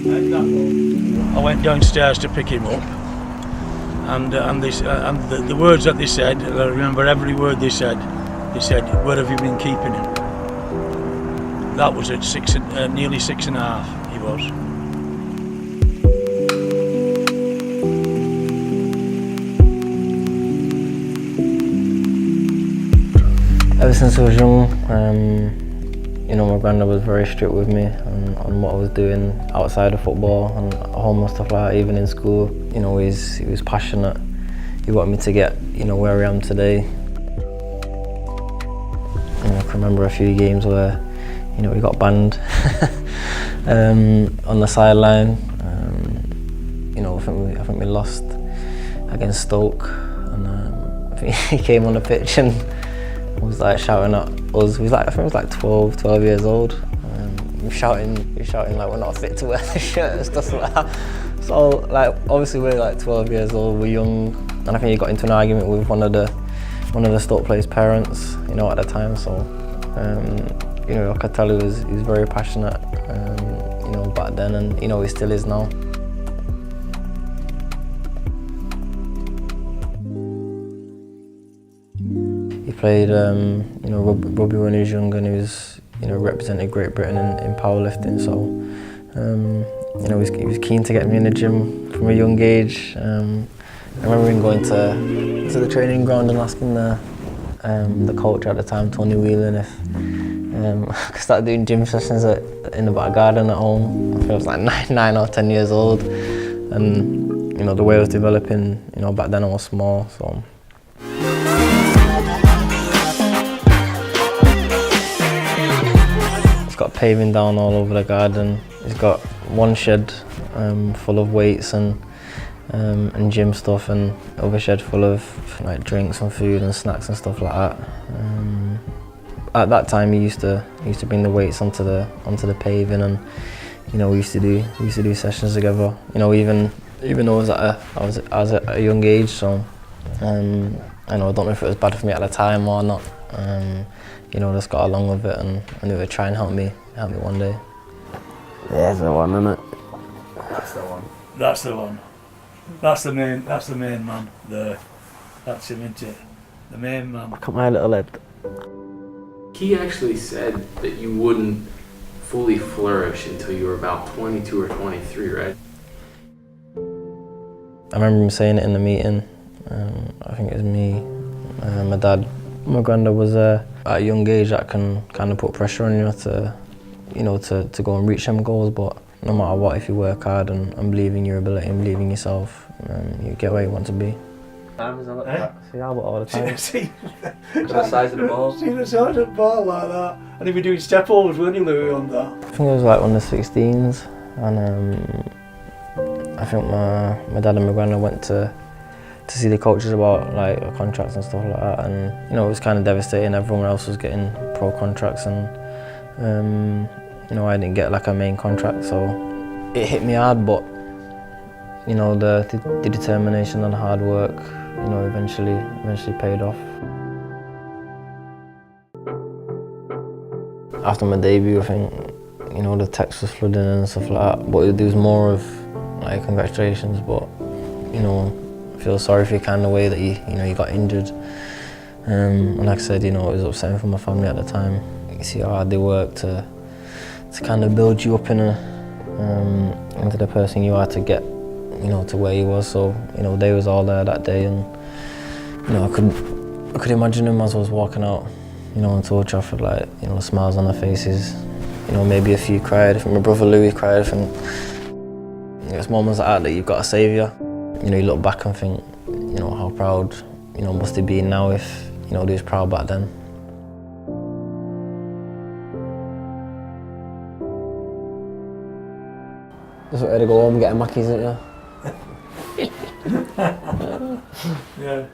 I went downstairs to pick him up, and the words that they said, I remember every word they said. They said, "Where have you been keeping him?" That was at nearly 6.5. He was. Ever since I was young, you know, my granddad was very strict with me on what I was doing outside of football and at home and stuff like that, even in school. You know, he was passionate. He wanted me to get, you know, where I am today. You know, I can remember a few games where, you know, he got banned on the sideline. You know, I think we lost against Stoke, and I think he came on the pitch and was like shouting at us. He was like, I think he was like 12 years old. He was shouting like we're not fit to wear the shirt and stuff like that. So like obviously we're like 12 years old, we're young, and I think he got into an argument with one of the Stoke players' parents, you know, at the time. So you know, I could tell he was very passionate, you know, back then, and you know he still is now. He played, you know, rugby when he was young, and he was, you know, represented Great Britain in powerlifting. So, you know, he was keen to get me in the gym from a young age. I remember him going to the training ground and asking the coach at the time, Tony Whelan, if I could start doing gym sessions in the back garden at home. I think I was like 9 or 10 years old, and you know the way I was developing, you know, back then I was small, so. He's got paving down all over the garden. He's got one shed full of weights and gym stuff, and other shed full of like drinks and food and snacks and stuff like that. At that time, he used to bring the weights onto the paving, and you know we used to do sessions together. You know, even though I was at a young age, so I know I don't know if it was bad for me at the time or not. You know, just got along with it, and they would try and help me one day. There's the one, isn't it? That's the one. That's the one. That's the main man there. That's him, isn't it? The main man. Look at my little head. He actually said that you wouldn't fully flourish until you were about 22 or 23, right? I remember him saying it in the meeting. I think it was me, my dad. My granddad was at a young age that can kind of put pressure on you to go and reach them goals, but no matter what, if you work hard and believe in your ability and believe in yourself, you get where you want to be. See Albert all the time. See The size of the ball. See the size of the ball like that. And he'd be doing step overs, weren't he, Louis, on that? I think it was like under 16s, and I think my dad and my granddad went to see the coaches about like contracts and stuff like that, and you know it was kind of devastating. Everyone else was getting pro contracts, and you know I didn't get like a main contract, so it hit me hard. But you know the determination and hard work, you know, eventually paid off. After my debut, I think, you know, the text was flooding and stuff like that, but there was more of like congratulations, but you know, I feel sorry for you kind of way that you got injured. And like I said, you know, it was upsetting for my family at the time. You see how hard they work to kind of build you up into the person you are to get, you know, to where you was. So, you know, they was all there that day, and you know, I could imagine them as I was walking out, you know, onto Old Trafford, like, you know, smiles on their faces. You know, maybe a few cried. I think my brother Louis cried. I think it's moments like that you've got a saviour. You know, you look back and think, you know, how proud, you know, must he be now if, you know, they was proud back then. Just ready to go home and get a Mackey's, isn't you? Yeah.